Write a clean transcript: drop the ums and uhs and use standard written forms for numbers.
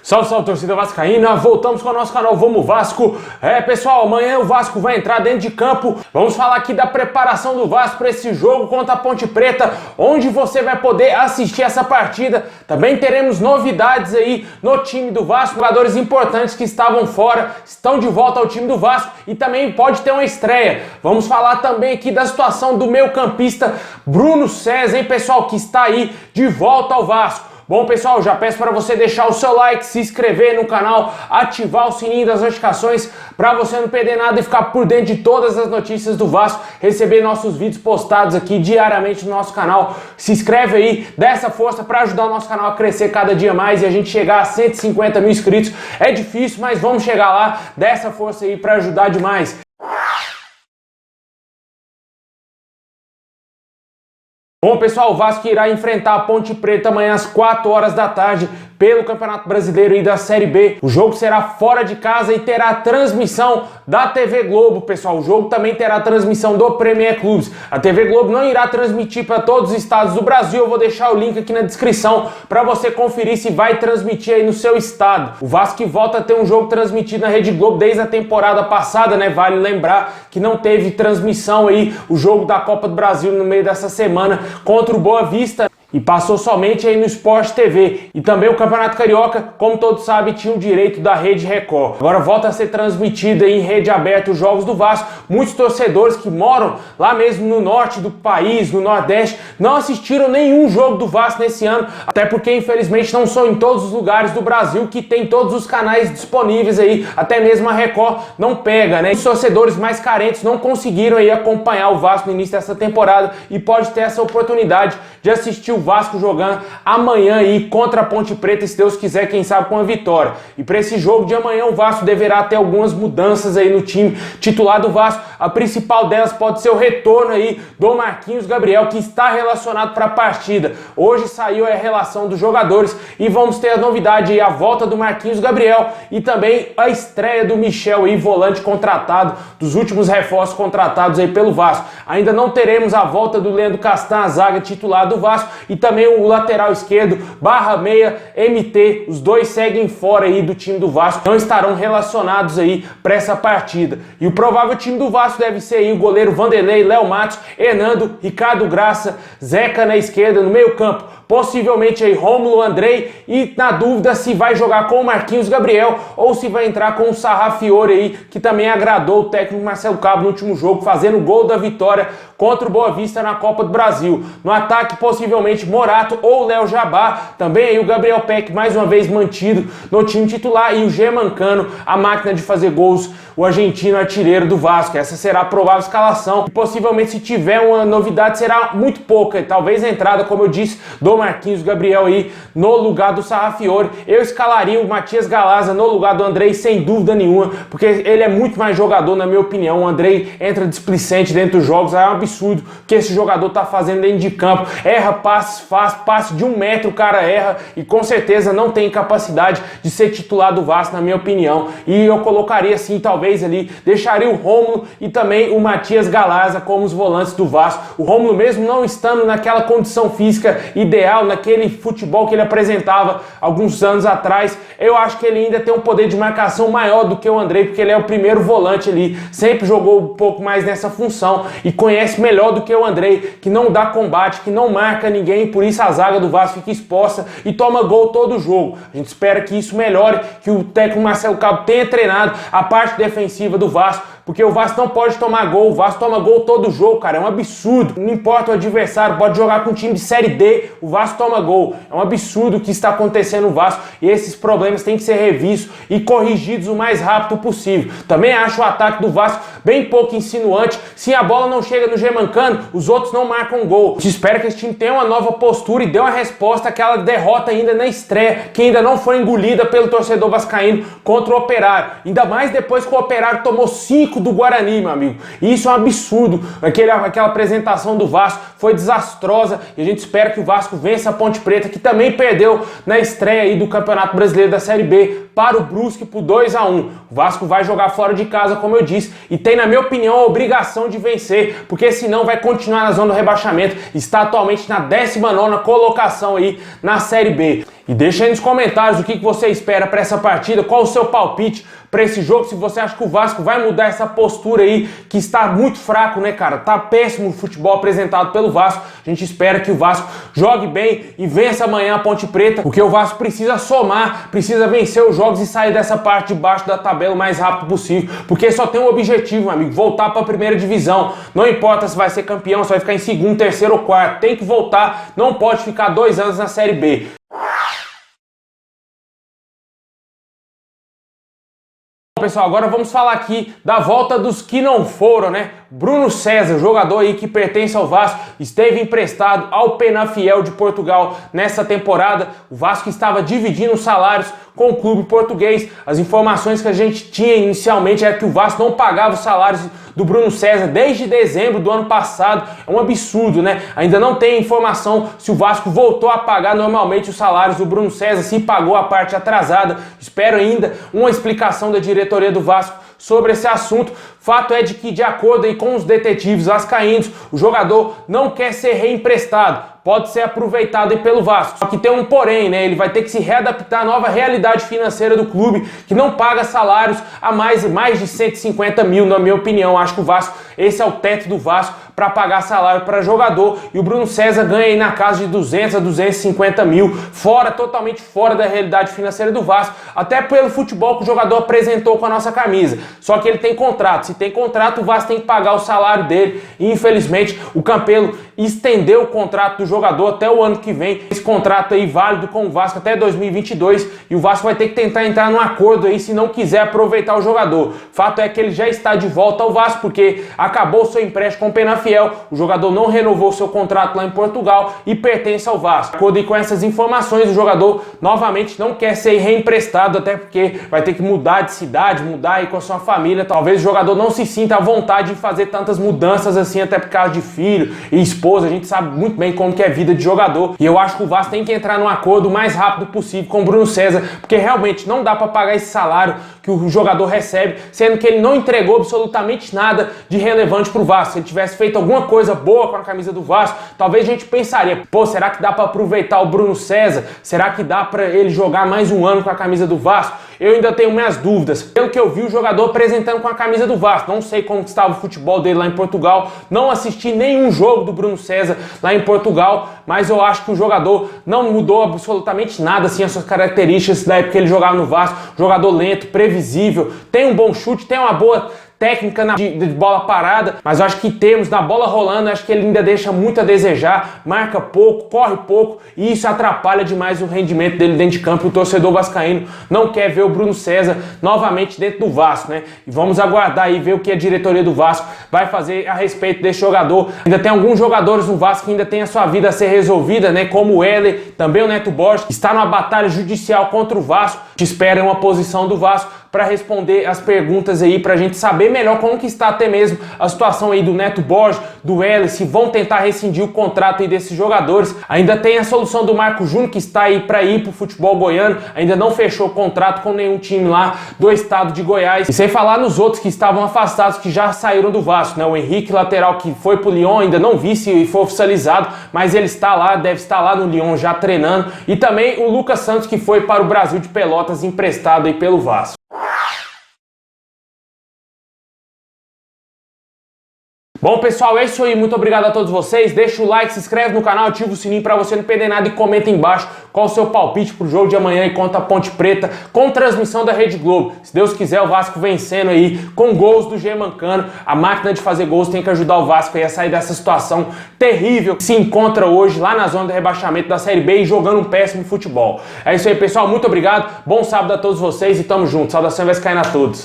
Salve, salve, torcida vascaína, voltamos com o nosso canal Vamos Vasco. Pessoal, amanhã o Vasco vai entrar dentro de campo. Vamos falar aqui da preparação do Vasco para esse jogo contra a Ponte Preta, onde você vai poder assistir essa partida. Também teremos novidades aí no time do Vasco, jogadores importantes que estavam fora, estão de volta ao time do Vasco e também pode ter uma estreia. Vamos falar também aqui da situação do meio-campista Bruno César, hein, pessoal, que está aí de volta ao Vasco. Bom, pessoal, já peço para você deixar o seu like, se inscrever no canal, ativar o sininho das notificações para você não perder nada e ficar por dentro de todas as notícias do Vasco, receber nossos vídeos postados aqui diariamente no nosso canal. Se inscreve aí, dá essa força para ajudar o nosso canal a crescer cada dia mais e a gente chegar a 150 mil inscritos. É difícil, mas vamos chegar lá, dá essa força aí para ajudar demais. Bom, pessoal, o Vasco irá enfrentar a Ponte Preta amanhã às 4 horas da tarde pelo Campeonato Brasileiro e da Série B. O jogo será fora de casa e terá transmissão da TV Globo, pessoal. O jogo também terá transmissão do Premier Clubes. A TV Globo não irá transmitir para todos os estados do Brasil. Eu vou deixar o link aqui na descrição para você conferir se vai transmitir aí no seu estado. O Vasco que volta a ter um jogo transmitido na Rede Globo desde a temporada passada, né? Vale lembrar que não teve transmissão aí o jogo da Copa do Brasil no meio dessa semana contra o Boa Vista e passou somente aí no Sport TV. E também o Campeonato Carioca, como todos sabem, tinha o direito da Rede Record. Agora volta a ser transmitido aí em rede aberta os jogos do Vasco. Muitos torcedores que moram lá mesmo no norte do país, no Nordeste, não assistiram nenhum jogo do Vasco nesse ano, até porque infelizmente não são em todos os lugares do Brasil que tem todos os canais disponíveis aí, até mesmo a Record não pega, né? Os torcedores mais carentes não conseguiram aí acompanhar o Vasco no início dessa temporada e pode ter essa oportunidade de assistir o Vasco jogando amanhã aí contra a Ponte Preta, se Deus quiser, quem sabe com a vitória. E para esse jogo de amanhã o Vasco deverá ter algumas mudanças aí no time titular do Vasco. A principal delas pode ser o retorno aí do Marquinhos Gabriel, que está relacionado para a partida. Hoje saiu a relação dos jogadores e vamos ter a novidade aí, a volta do Marquinhos Gabriel e também a estreia do Michel aí, volante contratado, dos últimos reforços contratados aí pelo Vasco. Ainda não teremos a volta do Leandro Castan, a zaga titular do Vasco, e também o lateral esquerdo, /meia, MT, os dois seguem fora aí do time do Vasco, não estarão relacionados aí para essa partida. E o provável time do Vasco deve ser aí o goleiro Vanderlei, Léo Matos, Hernando, Ricardo Graça, Zeca na esquerda, no meio campo, possivelmente aí Rômulo, Andrei, e na dúvida se vai jogar com o Marquinhos Gabriel ou se vai entrar com o Sarrafiore aí, que também agradou o técnico Marcelo Cabo no último jogo, fazendo o gol da vitória contra o Boa Vista na Copa do Brasil. No ataque, possivelmente Morato ou Léo Jabá, também aí o Gabriel Peck mais uma vez mantido no time titular e o Germancano, a máquina de fazer gols, o argentino artilheiro do Vasco. Essa será a provável escalação e possivelmente, se tiver uma novidade, será muito pouca, talvez a entrada, como eu disse, do Marquinhos Gabriel aí no lugar do Sarrafiore. Eu escalaria o Matias Galaza no lugar do Andrei sem dúvida nenhuma, porque ele é muito mais jogador, na minha opinião. O Andrei entra displicente dentro dos jogos, é um absurdo que esse jogador tá fazendo dentro de campo, erra passes, faz passe de 1 metro, o cara erra e com certeza não tem capacidade de ser titular do Vasco, na minha opinião. E eu colocaria assim, talvez ali, deixaria o Rômulo e também o Matias Galaza como os volantes do Vasco. O Rômulo, mesmo não estando naquela condição física ideal, naquele futebol que ele apresentava alguns anos atrás, eu acho que ele ainda tem um poder de marcação maior do que o Andrei, porque ele é o primeiro volante ali, sempre jogou um pouco mais nessa função e conhece melhor do que o Andrei, que não dá combate, que não marca ninguém, e por isso a zaga do Vasco fica exposta e toma gol todo jogo. A gente espera que isso melhore, que o técnico Marcelo Cabo tenha treinado a parte defensiva do Vasco, porque o Vasco não pode tomar gol, o Vasco toma gol todo jogo, cara, é um absurdo. Não importa o adversário, pode jogar com um time de Série D, o Vasco toma gol. É um absurdo o que está acontecendo no Vasco e esses problemas têm que ser revistos e corrigidos o mais rápido possível. Também acho o ataque do Vasco bem pouco insinuante. Se a bola não chega no Germancano, os outros não marcam gol. A gente espera que esse time tenha uma nova postura e dê uma resposta àquela derrota ainda na estreia, que ainda não foi engolida pelo torcedor vascaíno contra o Operário. Ainda mais depois que o Operário tomou 5 do Guarani, meu amigo. E isso é um absurdo. Aquela apresentação do Vasco foi desastrosa e a gente espera que o Vasco vença a Ponte Preta, que também perdeu na estreia aí do Campeonato Brasileiro da Série B para o Brusque por 2-1. O Vasco vai jogar fora de casa, como eu disse, e tem, na minha opinião, a obrigação de vencer, porque senão vai continuar na zona do rebaixamento. Está atualmente na 19ª colocação aí na Série B. E deixa aí nos comentários o que você espera para essa partida, qual o seu palpite para esse jogo, se você acha que o Vasco vai mudar essa postura aí, que está muito fraco, né, cara? Tá péssimo o futebol apresentado pelo Vasco. A gente espera que o Vasco jogue bem e vença amanhã a Ponte Preta, porque o Vasco precisa somar, precisa vencer os jogos e sair dessa parte de baixo da tabela o mais rápido possível, porque só tem um objetivo, meu amigo, voltar para a primeira divisão. Não importa se vai ser campeão, se vai ficar em segundo, terceiro ou quarto, tem que voltar, não pode ficar 2 anos na Série B. Pessoal, agora vamos falar aqui da volta dos que não foram, né? Bruno César, jogador aí que pertence ao Vasco, esteve emprestado ao Penafiel de Portugal nessa temporada. O Vasco estava dividindo os salários com o clube português. As informações que a gente tinha inicialmente era que o Vasco não pagava os salários do Bruno César desde dezembro do ano passado. É um absurdo, né? Ainda não tem informação se o Vasco voltou a pagar normalmente os salários do Bruno César, se pagou a parte atrasada. Espero ainda uma explicação da diretoria do Vasco sobre esse assunto. Fato é de que, de acordo aí com os detetives vascaínos, o jogador não quer ser reemprestado. Pode ser aproveitado aí pelo Vasco. Só que tem um porém, né? Ele vai ter que se readaptar à nova realidade financeira do clube, que não paga salários a mais de 150 mil, na minha opinião. Acho que o Vasco, esse é o teto do Vasco para pagar salário para jogador. E o Bruno César ganha aí na casa de 200 a 250 mil, totalmente fora da realidade financeira do Vasco, até pelo futebol que o jogador apresentou com a nossa camisa. Só que ele tem contrato. Se tem contrato, o Vasco tem que pagar o salário dele. E infelizmente o Campelo estendeu o contrato do jogador até o ano que vem. Esse contrato aí válido com o Vasco até 2022, e o Vasco vai ter que tentar entrar num acordo aí se não quiser aproveitar o jogador. Fato é que ele já está de volta ao Vasco, porque acabou seu empréstimo com o Penafiel. O jogador não renovou seu contrato lá em Portugal e pertence ao Vasco. De acordo com essas informações, o jogador novamente não quer ser reemprestado, até porque vai ter que mudar de cidade, mudar aí com a sua família. Talvez o jogador não se sinta à vontade de fazer tantas mudanças assim, até por causa de filho e esposa. A gente sabe muito bem como que é a vida de jogador, e eu acho que o Vasco tem que entrar num acordo o mais rápido possível com o Bruno César, porque realmente não dá para pagar esse salário que o jogador recebe, sendo que ele não entregou absolutamente nada de relevante pro Vasco. Se ele tivesse feito alguma coisa boa com a camisa do Vasco, talvez a gente pensaria, pô, será que dá para aproveitar o Bruno César? Será que dá para ele jogar mais um ano com a camisa do Vasco? Eu ainda tenho minhas dúvidas. Pelo que eu vi o jogador apresentando com a camisa do Vasco, não sei como estava o futebol dele lá em Portugal, não assisti nenhum jogo do Bruno César lá em Portugal, mas eu acho que o jogador não mudou absolutamente nada assim as suas características da época que ele jogava no Vasco. Jogador lento, previsível, tem um bom chute, tem uma boa técnica de bola parada, mas eu acho que em termos da bola rolando, acho que ele ainda deixa muito a desejar, marca pouco, corre pouco, e isso atrapalha demais o rendimento dele dentro de campo. O torcedor vascaíno não quer ver o Bruno César novamente dentro do Vasco, né? E vamos aguardar aí ver o que a diretoria do Vasco vai fazer a respeito desse jogador. Ainda tem alguns jogadores no Vasco que ainda tem a sua vida a ser resolvida, né? Como o Heller, também o Neto Borges, está numa batalha judicial contra o Vasco. A gente espera uma posição do Vasco para responder as perguntas aí, pra gente saber melhor como que está até mesmo a situação aí do Neto Borges, do Heller, se vão tentar rescindir o contrato aí desses jogadores. Ainda tem a solução do Marco Júnior, que está aí para ir pro futebol goiano, ainda não fechou contrato com nenhum time lá do estado de Goiás. E sem falar nos outros que estavam afastados, que já saíram do Vasco, né? O Henrique, lateral, que foi pro Lyon, ainda não vi se foi oficializado, mas ele está lá, deve estar lá no Lyon já treinando. E também o Lucas Santos, que foi para o Brasil de Pelotas, emprestado aí pelo Vasco. Bom, pessoal, é isso aí. Muito obrigado a todos vocês. Deixa o like, se inscreve no canal, ativa o sininho para você não perder nada e comenta embaixo qual o seu palpite pro jogo de amanhã e contra a Ponte Preta, com transmissão da Rede Globo. Se Deus quiser, o Vasco vencendo aí com gols do Germancano. A máquina de fazer gols tem que ajudar o Vasco aí a sair dessa situação terrível que se encontra hoje lá na zona do rebaixamento da Série B e jogando um péssimo futebol. É isso aí, pessoal. Muito obrigado. Bom sábado a todos vocês e tamo junto. Saudação vascaína a todos.